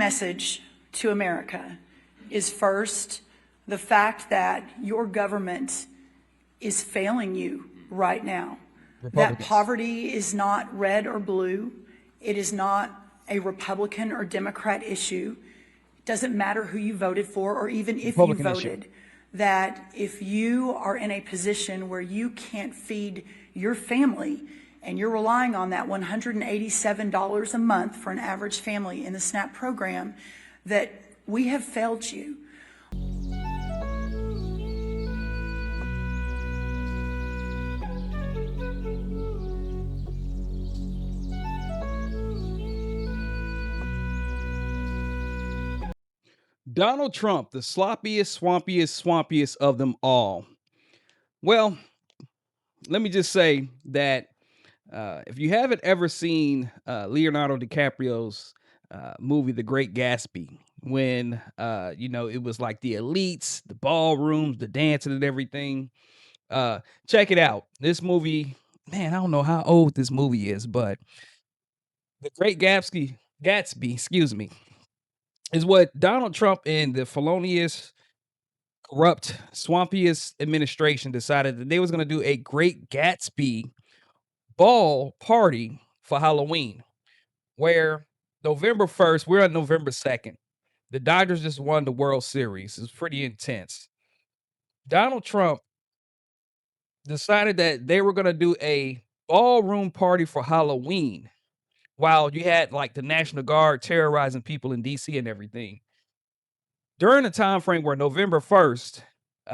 Message to America is first the fact that your government is failing you right now. That poverty is not red or blue. It is not a Republican or Democrat issue. It doesn't matter who you voted for or even if you voted. That if you are in a position where you can't feed your family and you're relying on that $187 a month for an average family in the SNAP program, that we have failed you. Donald Trump, the sloppiest, swampiest of them all. Well, let me just say that if you haven't ever seen Leonardo DiCaprio's movie, The Great Gatsby, when it was like the elites, the ballrooms, the dancing and everything, check it out. This movie, man, I don't know how old this movie is, but The Great Gatsby, excuse me, is what Donald Trump and the felonious, corrupt, swampiest administration decided that they was going to do a Great Gatsby ball party for Halloween, where November 1st, we're on November 2nd. The Dodgers just won the World Series. It's pretty intense. Donald Trump decided that they were going to do a ballroom party for Halloween while you had like the National Guard terrorizing people in DC and everything. During the time frame where November 1st,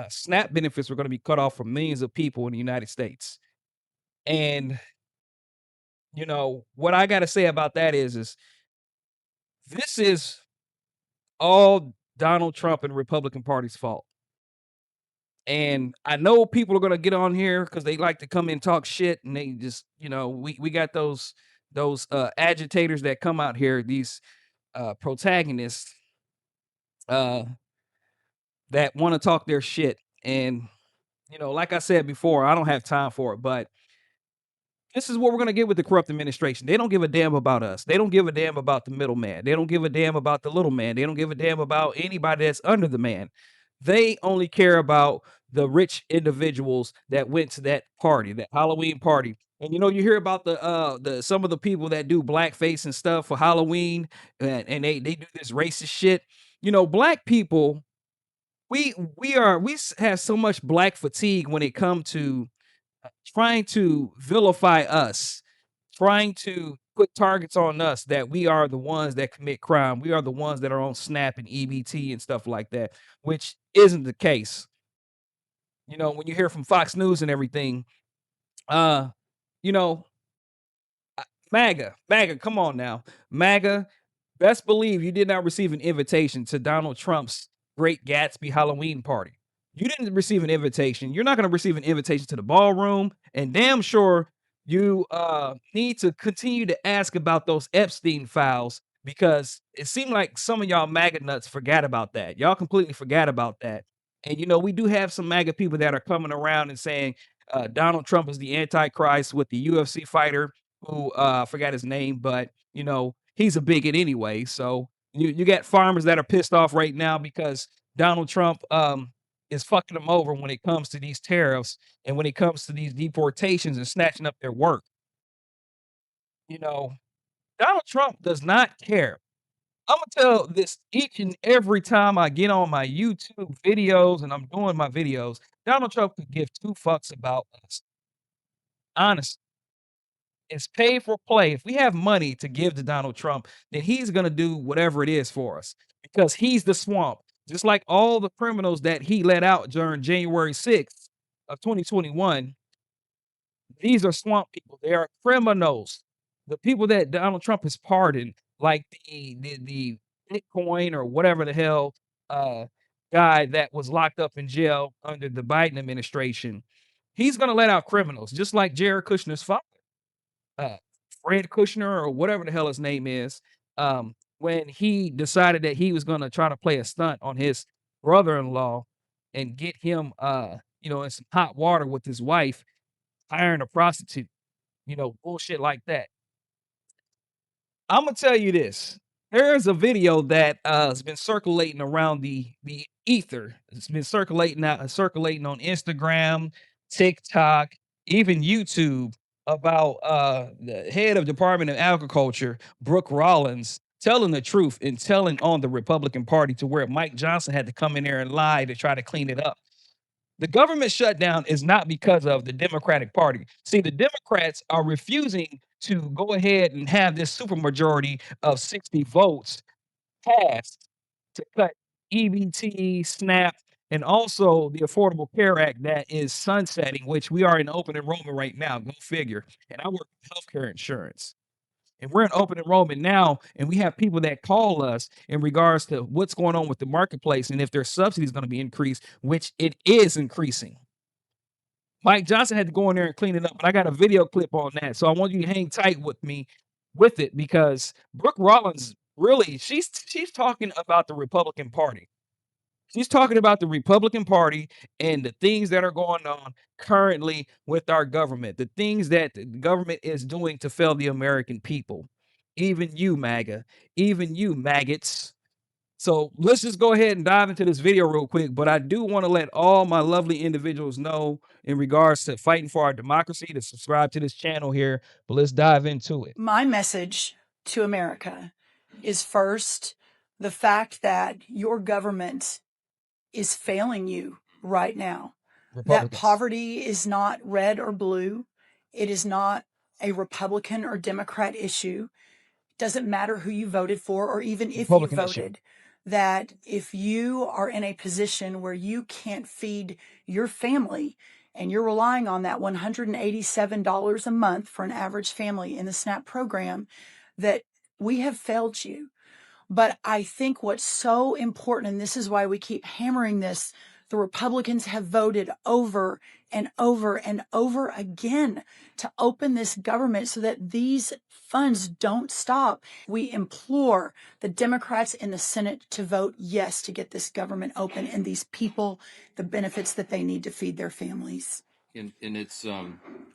SNAP benefits were going to be cut off for millions of people in the United States. And what I got to say about that is this is all Donald Trump and Republican Party's fault. And I know people are going to get on here because they like to come and talk shit, and they just, we got those agitators that come out here, these protagonists that want to talk their shit. And like I said before, I don't have time for it, but this is what we're going to get with the corrupt administration. They don't give a damn about us. They don't give a damn about the middleman. They don't give a damn about the little man. They don't give a damn about anybody that's under the man. They only care about the rich individuals that went to that party, that Halloween party. And you hear about the some of the people that do blackface and stuff for Halloween, and they do this racist shit. Black people, we have so much black fatigue when it comes to trying to vilify us, trying to put targets on us that we are the ones that commit crime. We are the ones that are on SNAP and EBT and stuff like that, which isn't the case. When you hear from Fox News and everything, MAGA, come on now. MAGA, best believe you did not receive an invitation to Donald Trump's Great Gatsby Halloween party. You didn't receive an invitation. You're not going to receive an invitation to the ballroom, and damn sure you need to continue to ask about those Epstein files, because it seemed like some of y'all MAGA nuts forgot about that. Y'all completely forgot about that. And we do have some MAGA people that are coming around and saying Donald Trump is the Antichrist with the UFC fighter who I forgot his name, but he's a bigot anyway. So you got farmers that are pissed off right now because Donald Trump is fucking them over when it comes to these tariffs and when it comes to these deportations and snatching up their work. Donald Trump does not care. I'm gonna tell this each and every time I get on my YouTube videos and I'm doing my videos. Donald Trump could give two fucks about us. Honestly, it's pay for play. If we have money to give to Donald Trump, then he's gonna do whatever it is for us because he's the swamp. Just like all the criminals that he let out during January 6th of 2021, these are swamp people. They are criminals. The people that Donald Trump has pardoned, like the Bitcoin or whatever the hell guy that was locked up in jail under the Biden administration, he's going to let out criminals, just like Jared Kushner's father, uh, Fred Kushner or whatever the hell his name is. When he decided that he was going to try to play a stunt on his brother-in-law and get him, in some hot water with his wife, hiring a prostitute, bullshit like that. I'm gonna tell you this. there's a video that has been circulating around the ether. It's been circulating on Instagram, TikTok, even YouTube about the head of Department of Agriculture, Brooke Rollins, telling the truth and telling on the Republican Party to where Mike Johnson had to come in there and lie to try to clean it up. The government shutdown is not because of the Democratic Party. See, the Democrats are refusing to go ahead and have this supermajority of 60 votes passed to cut EBT, SNAP, and also the Affordable Care Act that is sunsetting, which we are in open enrollment right now. Go figure. And I work in healthcare insurance. And we're in open enrollment now, and we have people that call us in regards to what's going on with the marketplace and if their subsidy is going to be increased, which it is increasing. Mike Johnson had to go in there and clean it up, but I got a video clip on that. So I want you to hang tight with me with it because Brooke Rollins really she's talking about the Republican Party. She's talking about the Republican Party and the things that are going on currently with our government, the things that the government is doing to fail the American people. Even you, MAGA, even you, maggots. So let's just go ahead and dive into this video real quick. But I do want to let all my lovely individuals know in regards to fighting for our democracy to subscribe to this channel here. But let's dive into it. My message to America is first, the fact that your government is failing you right now. That poverty is not red or blue. It is not a Republican or Democrat issue. It doesn't matter who you voted for or even if you voted. That if you are in a position where you can't feed your family and you're relying on that $187 a month for an average family in the SNAP program, that we have failed you. But I think what's so important, and this is why we keep hammering this, the Republicans have voted over and over and over again to open this government so that these funds don't stop. We implore the Democrats in the Senate to vote yes to get this government open and these people the benefits that they need to feed their families. And it's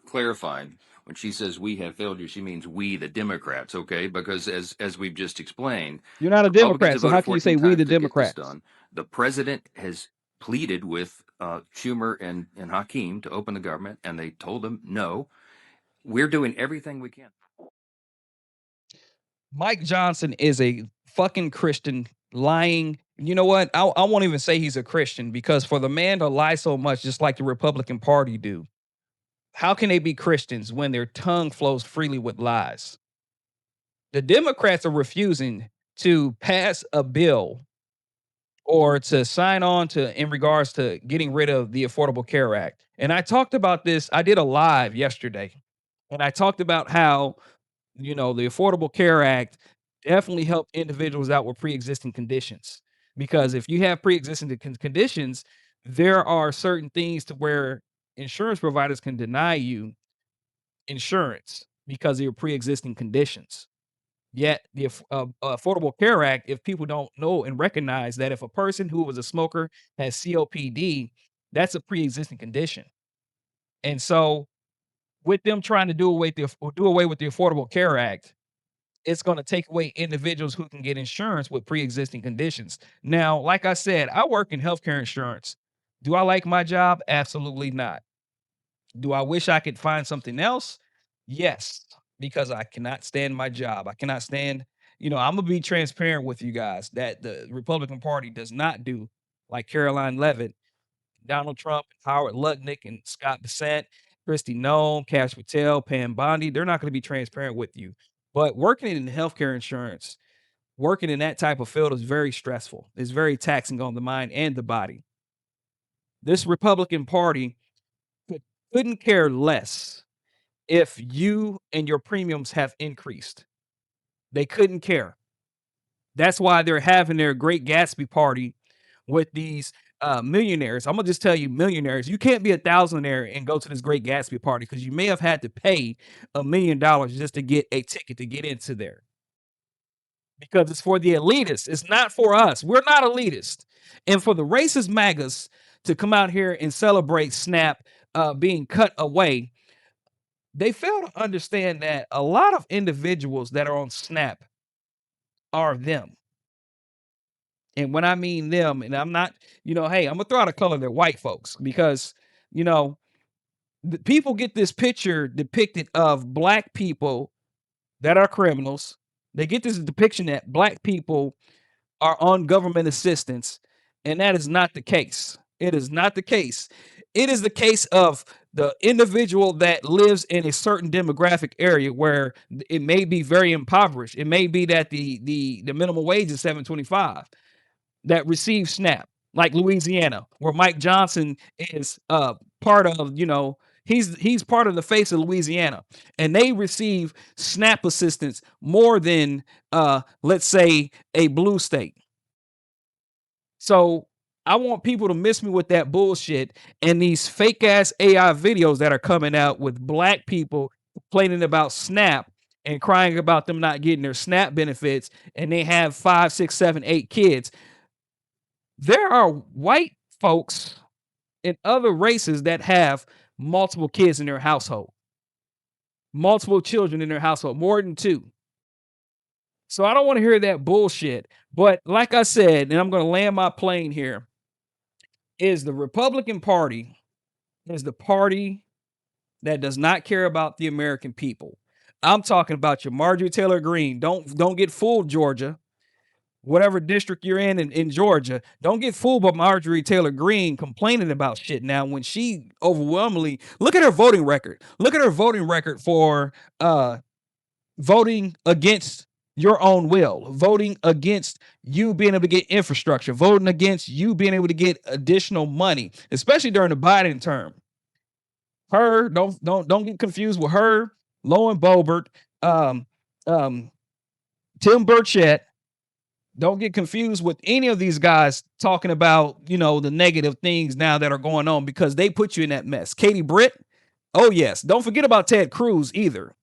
clarified when she says we have failed you, she means we, the Democrats, okay? Because as we've just explained, you're not a Democrat, so how can you say we, the Democrats? The president has pleaded with Schumer and Hakeem to open the government, and they told them no. We're doing everything we can. Mike Johnson is a fucking Christian lying. You know what? I won't even say he's a Christian because for the man to lie so much, just like the Republican Party do, how can they be Christians when their tongue flows freely with lies? The Democrats are refusing to pass a bill or to sign on to in regards to getting rid of the Affordable Care Act. And I talked about this. I did a live yesterday, and I talked about how, the Affordable Care Act definitely helped individuals out with pre-existing conditions. Because if you have pre-existing conditions, there are certain things to where insurance providers can deny you insurance because of your pre-existing conditions. Yet the Affordable Care Act, if people don't know and recognize that if a person who was a smoker has COPD, that's a pre-existing condition. And so with them trying to do away with the Affordable Care Act, it's going to take away individuals who can get insurance with pre-existing conditions. Now, like I said, I work in healthcare insurance. Do I like my job? Absolutely not. Do I wish I could find something else? Yes, because I cannot stand my job. I cannot stand, I'm going to be transparent with you guys that the Republican Party does not do like Caroline Leavitt, Donald Trump, Howard Lutnick, and Scott Dissent, Kristi Noem, Cash Patel, Pam Bondi. They're not going to be transparent with you. But working in healthcare insurance, working in that type of field is very stressful. It's very taxing on the mind and the body. This Republican Party couldn't care less if you and your premiums have increased. They couldn't care. That's why they're having their Great Gatsby party with these millionaires. I'm gonna just tell you, millionaires, you can't be a thousandaire and go to this Great Gatsby party because you may have had to pay $1 million just to get a ticket to get into there. Because it's for the elitists. It's not for us. We're not elitist. And for the racist MAGAs to come out here and celebrate SNAP being cut away, they fail to understand that a lot of individuals that are on SNAP are them. And when I mean them, and I'm not, hey, I'm gonna throw out a color, they're white folks, because the people get this picture depicted of black people that are criminals. They get this depiction that black people are on government assistance, and that is not the case. It is not the case. It is the case of the individual that lives in a certain demographic area where it may be very impoverished. It may be that the minimum wage is $7.25 that receive SNAP, like Louisiana, where Mike Johnson is part of, he's part of the face of Louisiana, and they receive SNAP assistance more than let's say a blue state. So I want people to miss me with that bullshit and these fake ass AI videos that are coming out with black people complaining about SNAP and crying about them not getting their SNAP benefits, and they have 5, 6, 7, 8 kids. There are white folks in other races that have multiple kids in their household, multiple children in their household, more than 2. So I don't want to hear that bullshit. But like I said, and I'm going to land my plane here, is the Republican Party is the party that does not care about the American people. I'm talking about your Marjorie Taylor Greene. Don't get fooled, Georgia. Whatever district you're in Georgia, don't get fooled by Marjorie Taylor Greene complaining about shit now when she overwhelmingly, look at her voting record. Look at her voting record for voting against your own will, voting against you being able to get infrastructure, voting against you being able to get additional money, especially during the Biden term. Her, don't get confused with her, Lauren Boebert, Tim Burchett. Don't get confused with any of these guys talking about, the negative things now that are going on, because they put you in that mess. Katie Britt. Oh, yes. Don't forget about Ted Cruz either.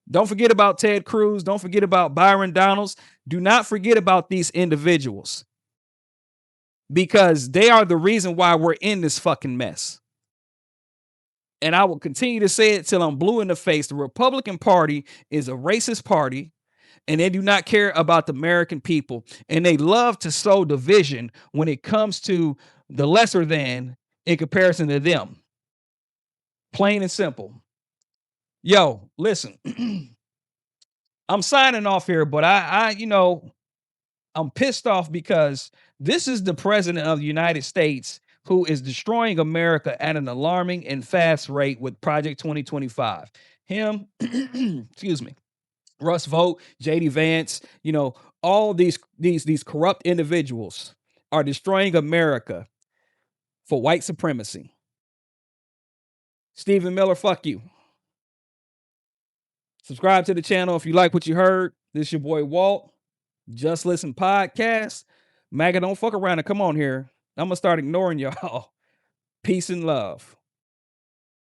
Don't forget about Ted Cruz. Don't forget about Byron Donalds. Do not forget about these individuals, because they are the reason why we're in this fucking mess. And I will continue to say it till I'm blue in the face. The Republican Party is a racist party, and they do not care about the American people. And they love to sow division when it comes to the lesser than in comparison to them. Plain and simple. Yo, listen, I'm signing off here, but I'm pissed off because this is the president of the United States who is destroying America at an alarming and fast rate with Project 2025. Him, excuse me, Russ Vogt, JD Vance, all these corrupt individuals are destroying America for white supremacy. Stephen Miller, fuck you. Subscribe to the channel if you like what you heard. This is your boy Walt. Just Listen Podcast. Maga, don't fuck around and come on here. I'm gonna start ignoring y'all. Peace and love.